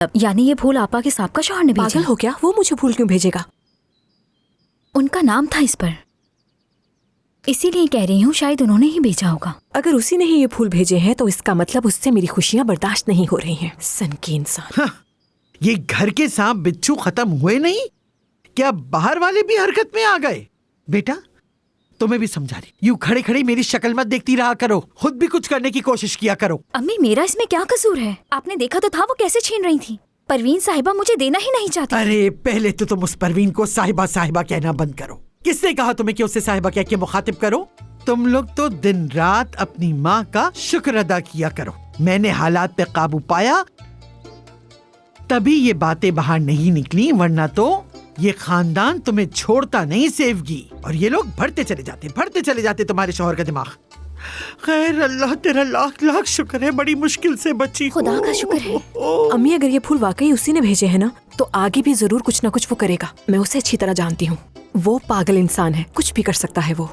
यानी ये फूल आपा के साहब का शौहर ने भेजा? पागल हो क्या? वो मुझे फूल क्यों भेजेगा? उनका नाम था इस पर, इसीलिए कह रही हूँ शायद उन्होंने ही भेजा होगा। अगर उसी ने ही ये फूल भेजे हैं तो इसका मतलब उससे मेरी खुशियाँ बर्दाश्त नहीं हो रही हैं। सन की इंसान। हाँ, ये घर के सांप बिच्छू खत्म हुए नहीं, क्या बाहर वाले भी हरकत में आ गए? बेटा तुम्हें भी समझा रही, यूं खड़े खड़े मेरी शक्ल मत देखती रहा करो, खुद भी कुछ करने की कोशिश किया करो। अम्मी मेरा इसमें क्या कसूर है? आपने देखा तो था वो कैसे छीन रही थी। परवीन साहिबा मुझे देना ही नहीं चाहती। अरे पहले तो तुम उस परवीन को साहिबा साहिबा कहना बंद करो। किसने कहा तुम्हें कि उसे साहिबा कह के मुखातिब करो? तुम लोग तो दिन रात अपनी माँ का शुक्र अदा किया करो। मैंने हालात पे काबू पाया तभी ये बातें बाहर नहीं निकली, वरना तो ये खानदान तुम्हें छोड़ता नहीं सेवगी। और ये लोग भरते चले जाते तुम्हारे शौहर का दिमाग। खैर अल्लाह तेरा लाख लाख शुक्र है, बड़ी मुश्किल से बची। खुदा का शुक्र है। अम्मी अगर ये फूल वाकई उसी ने भेजे हैं ना तो आगे भी जरूर कुछ ना कुछ वो करेगा। मैं उसे अच्छी तरह जानती हूँ, वो पागल इंसान है, कुछ भी कर सकता है वो।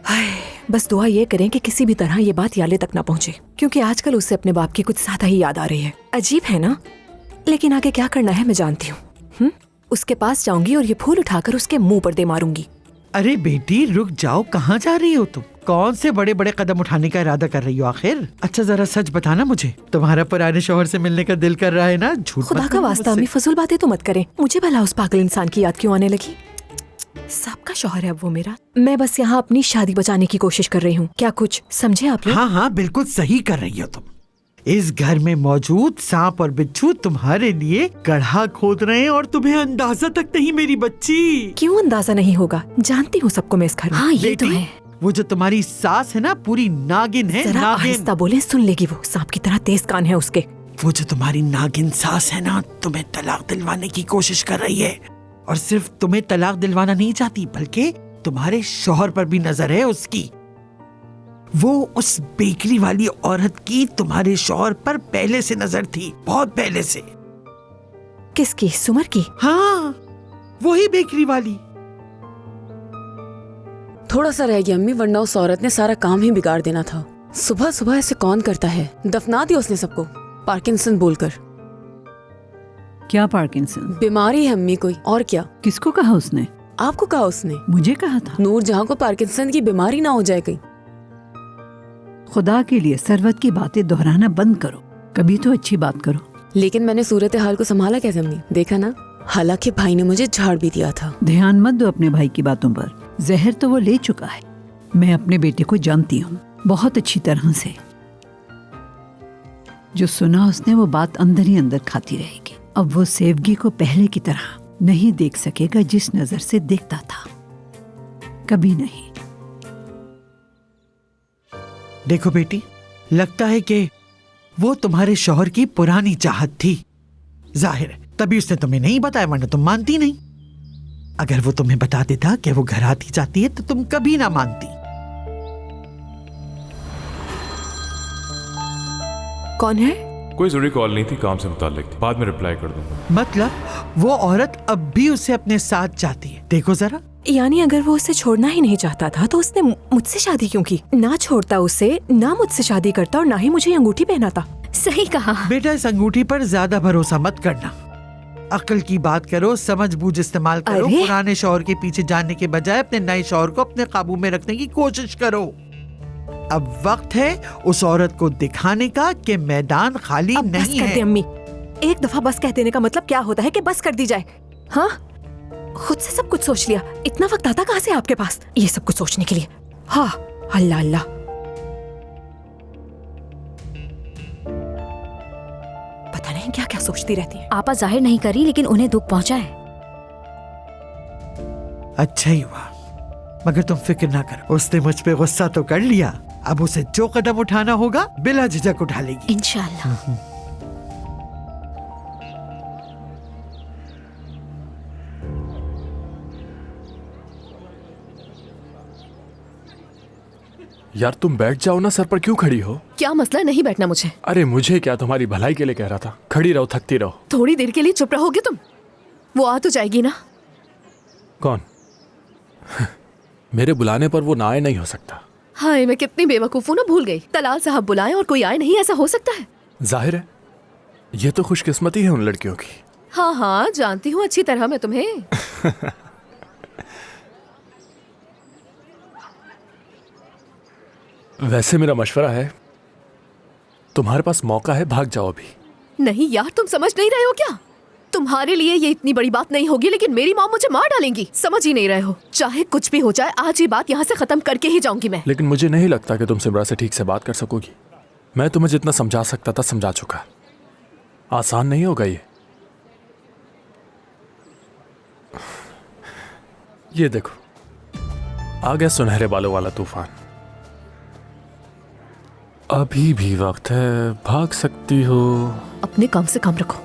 हाय, बस दुआ ये करें कि किसी भी तरह ये बात याले तक ना पहुँचे, क्योंकि आजकल उसे अपने बाप की कुछ ज्यादा ही याद आ रही है। अजीब है ना, लेकिन आगे क्या करना है मैं जानती हूँ। उसके पास जाऊंगी और ये फूल उठाकर उसके मुंह पर दे मारूंगी। अरे बेटी रुक जाओ, कहाँ जा रही हो तुम? कौन से बड़े बड़े कदम उठाने का इरादा कर रही हो आखिर? अच्छा जरा सच बताना मुझे, तुम्हारा पुराने शौहर से मिलने का दिल कर रहा है ना? झूठ खुदा मत का बोलो वास्ता मुझसे। अम्मी फजूल बातें तो मत करें। मुझे भला उस पागल इंसान की याद क्यों आने लगी? सबका शौहर है अब वो मेरा। मैं बस यहाँ अपनी शादी बचाने की कोशिश कर रही हूँ। क्या कुछ समझे आप लोग? हाँ हाँ बिल्कुल सही कर रही हो तुम। इस घर में मौजूद सांप और बिच्छू तुम्हारे लिए गड्ढा खोद रहे हैं और तुम्हें अंदाजा तक नहीं मेरी बच्ची। क्यों अंदाजा नहीं होगा? जानती हूँ सबको मैं इस घर में। हाँ ये तो बेटी, है। वो जो तुम्हारी सास है ना, पूरी नागिन है, जरा नागिन। आहिस्ता बोले, सुन लेगी वो। सांप की तरह तेज कान है उसके। वो जो तुम्हारी नागिन सास है ना, तुम्हें तलाक दिलवाने की कोशिश कर रही है। और सिर्फ तुम्हें तलाक दिलवाना नहीं चाहती, बल्कि तुम्हारे शौहर पर भी नजर है उसकी। वो उस बेकरी वाली औरत की तुम्हारे शौहर पर पहले से नजर थी, बहुत पहले से। किसकी? सुमर की? हाँ वही बेकरी वाली। थोड़ा सा रह गया अम्मी, वरना उस औरत ने सारा काम ही बिगाड़ देना था। सुबह सुबह ऐसे कौन करता है? दफना दिया उसने सबको पार्किंसन बोलकर। क्या पार्किंसन? बीमारी है अम्मी कोई, और क्या। किसको कहा उसने? आपको कहा उसने? मुझे कहा था। नूर जहाँ को पार्किंसन की बीमारी ना हो जाए कहीं। खुदा के लिए सरवत की बातें दोहराना बंद करो, कभी तो अच्छी बात करो। लेकिन मैंने सूरत हाल को संभाला कैसे अम्मी, देखा ना। हालांकि भाई ने मुझे झाड़ भी दिया था। ध्यान मत दो अपने भाई की बातों पर, जहर तो वो ले चुका है। मैं अपने बेटे को जानती हूँ बहुत अच्छी तरह से। जो सुना उसने वो बात अंदर ही अंदर खाती रहेगी। अब वो सेवगी को पहले की तरह नहीं देख सकेगा जिस नजर से देखता था, कभी नहीं। देखो बेटी, लगता है कि वो तुम्हारे शौहर की पुरानी चाहत थी, जाहिर है तभी उसने तुम्हें नहीं बताया, वरना तुम मानती नहीं। अगर वो तुम्हें बता देता कि वो घर आती जाती है तो तुम कभी ना मानती। कौन है? कोई जरूरी कॉल नहीं थी, काम से मुताल्लिक थी, बाद में रिप्लाई कर दूंगा। मतलब वो औरत अब भी उसे अपने साथ चाहती है। देखो जरा। यानी अगर वो उसे छोड़ना ही नहीं चाहता था तो उसने मुझसे शादी क्यों की? ना छोड़ता उसे, ना मुझसे शादी करता और ना ही मुझे अंगूठी पहनाता। सही कहा। बेटा इस अंगूठी पर ज्यादा भरोसा मत करना, अक्ल की बात करो, समझ बूझ इस्तेमाल करो। अरे? पुराने शौहर के पीछे जाने के बजाय अपने नए शौहर को अपने काबू में रखने की कोशिश करो। अब वक्त है उस औरत को दिखाने का कि मैदान खाली अब बस नहीं कर दे है। अम्मी। एक दफा बस कह देने का मतलब क्या होता है कि बस कर दी जाए? हाँ, खुद से सब कुछ सोच लिया। इतना वक्त आता कहाँ से आपके पास ये सब कुछ सोचने के लिए? हाँ, अल्लाह अल्लाह। पता नहीं क्या क्या सोचती रहती है। आपा जाहिर नहीं करी, लेकिन उन्हें दुख पहुंचा है। अच्छा ही हुआ, मगर तुम फिक्र ना करो, उसने मुझ पे गुस्सा तो कर लिया, अब उसे जो कदम उठाना होगा बिला झिझक उठा लेगी। इंशाअल्लाह। यार तुम बैठ जाओ ना, सर पर क्यों खड़ी हो? क्या मसला? नहीं बैठना मुझे। अरे मुझे क्या, तुम्हारी भलाई के लिए कह रहा था। खड़ी रहो, थकती रहो। थोड़ी देर के लिए चुप रहोगे तुम? वो आ तो जाएगी ना। कौन? मेरे बुलाने पर वो ना आए नहीं हो सकता। हाय मैं कितनी बेवकूफ हूँ ना, भूल गई। तलाल साहब बुलाए और कोई आए नहीं, ऐसा हो सकता है? जाहिर है ये तो खुशकिस्मती है उन लड़कियों की। हाँ हाँ, जानती हूँ अच्छी तरह मैं तुम्हें। वैसे मेरा मशवरा है, तुम्हारे पास मौका है, भाग जाओ अभी। नहीं यार, तुम समझ नहीं रहे हो क्या? तुम्हारे लिए ये इतनी बड़ी बात नहीं होगी, लेकिन मेरी माँ मुझे मार डालेंगी। समझ ही नहीं रहे हो। चाहे कुछ भी हो जाए, आज ये बात यहाँ से खत्म करके ही जाऊंगी मैं। लेकिन मुझे नहीं लगता कि तुम सिमरा से ठीक से बात कर सकोगी। मैं तुम्हें जितना समझा सकता था समझा चुका। आसान नहीं होगा ये देखो, आ गया सुनहरे बालों वाला तूफान। अभी भी वक्त है, भाग सकती हो। अपने काम से काम रखो।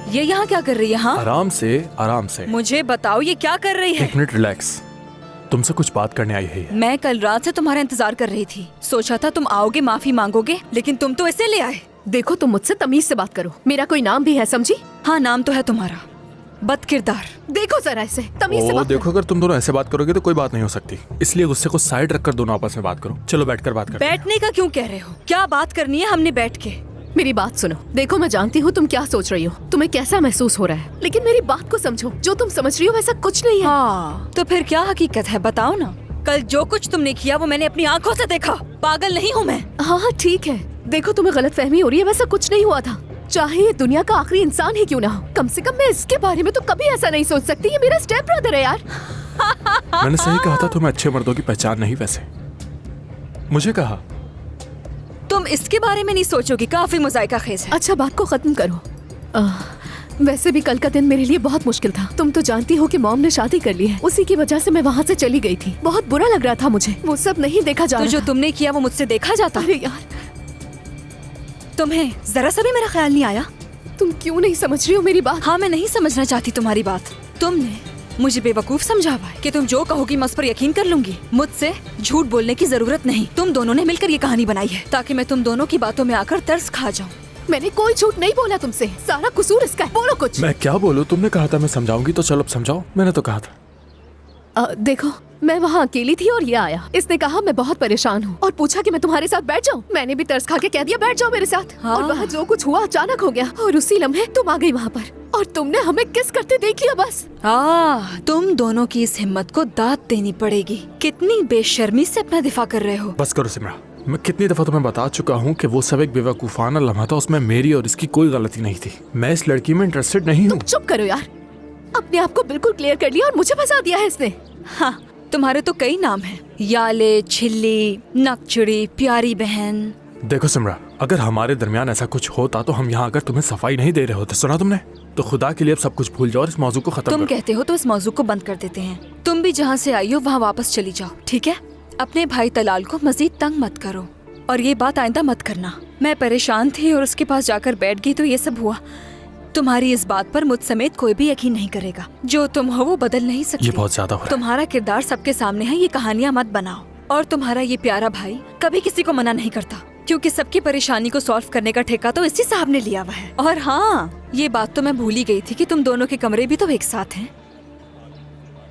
ये यहाँ क्या कर रही है? हाँ, आराम से आराम से। मुझे बताओ ये क्या कर रही है? एक मिनट रिलैक्स। तुमसे कुछ बात करने आई है ये। मैं कल रात से तुम्हारा इंतजार कर रही थी। सोचा था तुम आओगे, माफी मांगोगे, लेकिन तुम तो ऐसे ले आए। देखो, तुम मुझसे तमीज से बात करो। मेरा कोई नाम भी है, समझी? हाँ, नाम तो है तुम्हारा, बदकिरदार। देखो जरा ऐसे तमीज से बात देखो, अगर तुम दोनों ऐसे बात करोगे तो कोई बात नहीं हो सकती। इसलिए गुस्से को साइड रखकर दोनों आपस में बात करो। चलो बैठकर बात करते हैं। बैठने का क्यों कह रहे हो? क्या बात करनी है हमने बैठ के? मेरी बात सुनो। देखो, मैं जानती हूँ तुम क्या सोच रही हो, तुम्हें कैसा महसूस हो रहा है, लेकिन मेरी बात को समझो। जो तुम समझ रही हो वैसा कुछ नहीं है। हाँ, तो फिर क्या हकीकत है, बताओ ना। कल जो कुछ तुमने किया वो मैंने अपनी आंखों से देखा। पागल नहीं हूँ मैं। हाँ ठीक है, देखो तुम्हें गलतफहमी हो रही है, वैसा कुछ नहीं हुआ था। चाहे ये दुनिया का आखिरी इंसान ही क्यों ना हो, कम से कम मैं इसके बारे में तो कभी ऐसा नहीं सोच सकती। ये मेरा स्टेप ब्रदर है यार। मैंने सही कहा था, तुम्हें अच्छे मर्दों की पहचान नहीं। वैसे मुझे कहा तुम इसके बारे में नहीं सोचोगी, काफी मुज़ायका खेज है। अच्छा, बात को खत्म करो। वैसे भी कल का दिन मेरे लिए बहुत मुश्किल था। तुम तो जानती हो कि मॉम ने शादी कर ली है, उसी की वजह से मैं वहाँ से चली गई थी। बहुत बुरा लग रहा था मुझे, वो सब नहीं देखा जा तो रहा जो था। तुमने किया वो मुझसे देखा जाता? अरे यार, तुम्हें जरा सा भी मेरा ख्याल नहीं आया? तुम क्यों नहीं समझ रही हो मेरी बात? हाँ, मैं नहीं समझना चाहती तुम्हारी बात। तुमने मुझे बेवकूफ समझा हुआ है कि तुम जो कहोगी मैं उस पर यकीन कर लूंगी। मुझसे झूठ बोलने की जरूरत नहीं। तुम दोनों ने मिलकर ये कहानी बनाई है ताकि मैं तुम दोनों की बातों में आकर तरस खा जाऊं। मैंने कोई झूठ नहीं बोला तुमसे, सारा कसूर इसका है। बोलो कुछ। मैं क्या बोलूं? तुमने कहा था मैं समझाऊंगी, तो चलो अब समझाओ। मैंने तो कहा था। देखो, मैं वहाँ अकेली थी और ये आया। इसने कहा मैं बहुत परेशान हूँ और पूछा कि मैं तुम्हारे साथ बैठ जाऊँ। मैंने भी तरस खा के कह दिया बैठ जाओ मेरे साथ। हाँ। और वहाँ जो कुछ हुआ अचानक हो गया और उसी लम्हे तुम आ गई वहाँ पर और तुमने हमें किस करते देख लिया बस। तुम दोनों की इस हिम्मत को दाद देनी पड़ेगी। कितनी बेशर्मी से अपना दिफा कर रहे हो। बस करो सिमरा, मैं कितनी दफा तुम्हें बता चुका हूँ कि वो सब एक बेवकूफाना लम्हा था। उसमें मेरी और इसकी कोई गलती नहीं थी। मैं इस लड़की में इंटरेस्टेड नहीं हूँ। चुप करो यार, अपने आप को बिल्कुल क्लियर कर लिया और मुझे फंसा दिया है इसने। हाँ, तुम्हारे तो कई नाम हैं। याले, छिल्ली, नकचड़ी, प्यारी बहन। देखो सिमरा, अगर हमारे दरमियान ऐसा कुछ होता तो हम यहाँ आकर तुम्हें सफाई नहीं दे रहे होते। सुना तुमने? तो खुदा के लिए अब सब कुछ भूल जाओ और इस मौजू को खत्म तुम करो। कहते हो तो इस मौजू को बंद कर देते हैं। तुम भी जहाँ से आई हो वहाँ वापस चली जाओ, ठीक है? अपने भाई तलाल को मजीद तंग मत करो और ये बात आइंदा मत करना। मैं परेशान थी और उसके पास जाकर बैठ गई तो ये सब हुआ। तुम्हारी इस बात पर मुझ समेत कोई भी यकीन नहीं करेगा। जो तुम हो वो बदल नहीं सकते। ये बहुत ज्यादा हो रहा है। तुम्हारा किरदार सबके सामने है, ये कहानियां मत बनाओ। और तुम्हारा ये प्यारा भाई कभी किसी को मना नहीं करता, क्योंकि सबकी परेशानी को सॉल्व करने का ठेका तो इसी साहब ने लिया हुआ है। और हाँ, ये बात तो मैं भूल ही गई थी कि तुम दोनों के कमरे भी तो एक साथ हैं।